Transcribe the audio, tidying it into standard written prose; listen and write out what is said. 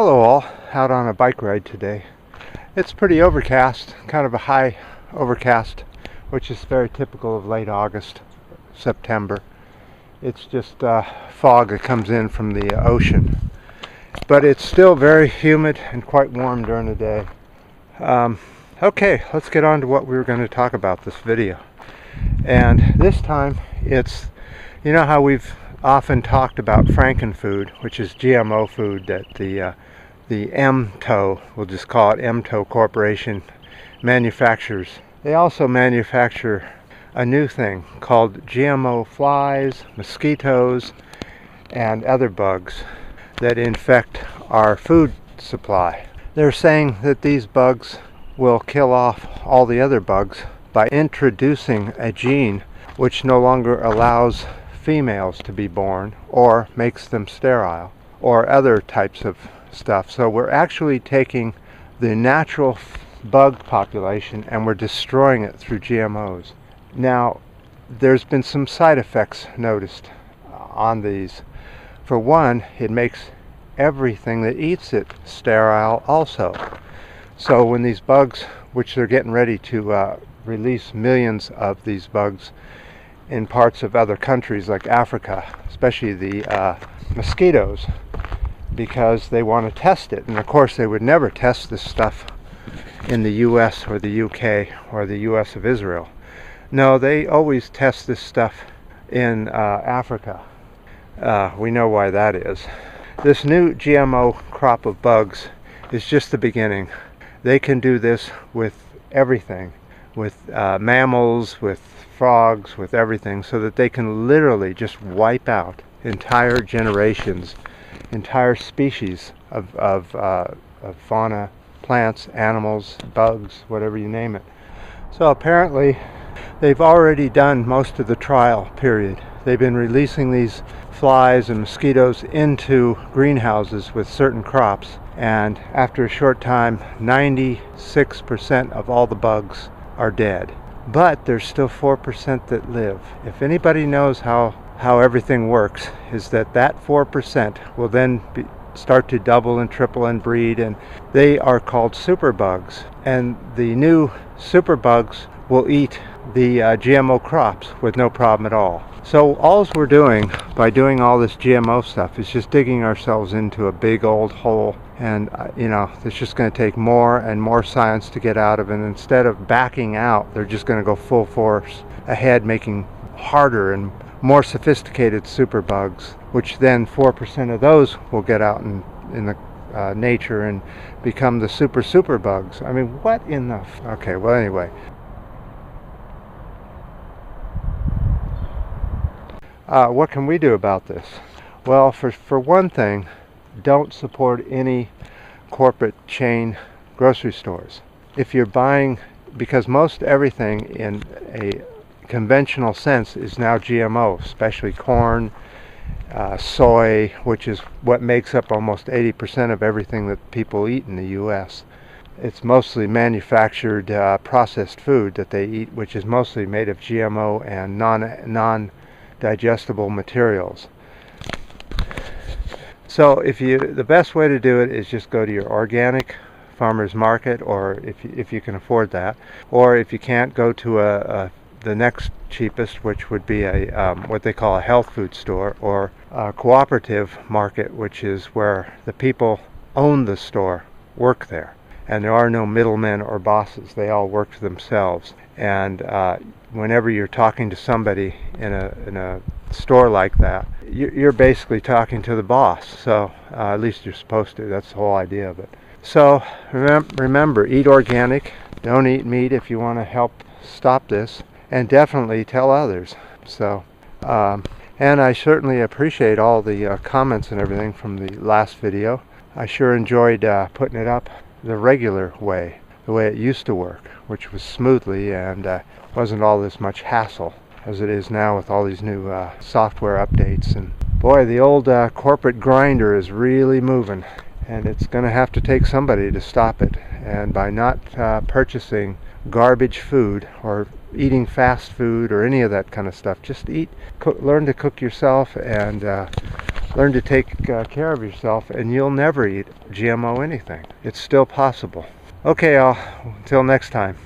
Hello all, out on a bike ride today. It's pretty overcast, kind of a high overcast, which is very typical of late August, September. It's just fog that comes in from the ocean. But it's still very humid and quite warm during the day. Okay, let's get on to what we were going to talk about this video. And this time it's, you know how we've often talked about frankenfood, which is GMO food that the MTO, we'll just call it MTO Corporation, manufactures. They also manufacture a new thing called GMO flies, mosquitoes, and other bugs that infect our food supply. They're saying that these bugs will kill off all the other bugs by introducing a gene which no longer allows females to be born or makes them sterile or other types of stuff. So we're actually taking the natural bug population and we're destroying it through GMOs. Now, there's been some side effects noticed on these. For one, it makes everything that eats it sterile also. So when these bugs, which they're getting ready to release millions of these bugs in parts of other countries like Africa, especially the mosquitoes, because they want to test it. And of course they would never test this stuff in the US or the UK or the US of Israel. No, they always test this stuff in Africa. We know why that is. This new GMO crop of bugs is just the beginning. They can do this with everything, with mammals, with frogs, with everything, so that they can literally just wipe out entire generations, entire species of fauna, plants, animals, bugs, whatever you name it. So apparently they've already done most of the trial period. They've been releasing these flies and mosquitoes into greenhouses with certain crops, and after a short time 96% of all the bugs are dead. But there's still 4% that live. If anybody knows how everything works, is that 4% will then start to double and triple and breed, and they are called superbugs. And the new superbugs will eat the GMO crops with no problem at all. So all we're doing by doing all this GMO stuff is just digging ourselves into a big old hole, and it's just going to take more and more science to get out of it. And instead of backing out, they're just going to go full force ahead, making harder and more sophisticated superbugs, which then 4% of those will get out in the nature and become the superbugs. I mean, what in the okay, well, anyway, what can we do about this? Well, for one thing, don't support any corporate chain grocery stores. If you're buying, because most everything in a conventional sense is now GMO, especially corn, soy, which is what makes up almost 80% of everything that people eat in the US. It's mostly manufactured processed food that they eat, which is mostly made of GMO and non-digestible materials. So the best way to do it is just go to your organic farmer's market, or if you can afford that, or if you can't, go to the next cheapest, which would be what they call a health food store, or a cooperative market, which is where the people own the store work there, and there are no middlemen or bosses. They all work for themselves. And whenever you're talking to somebody in a store like that, you're basically talking to the boss. So at least you're supposed to. That's the whole idea of it. So remember, eat organic. Don't eat meat if you want to help stop this. And definitely tell others. So, and I certainly appreciate all the comments and everything from the last video. I sure enjoyed putting it up the regular way, the way it used to work, which was smoothly and wasn't all this much hassle as it is now with all these new software updates. And boy, the old corporate grinder is really moving, and it's going to have to take somebody to stop it. And by not purchasing garbage food or eating fast food or any of that kind of stuff, just learn to cook yourself, and Learn to take care of yourself, and you'll never eat GMO anything. It's still possible. Okay, all. Until next time.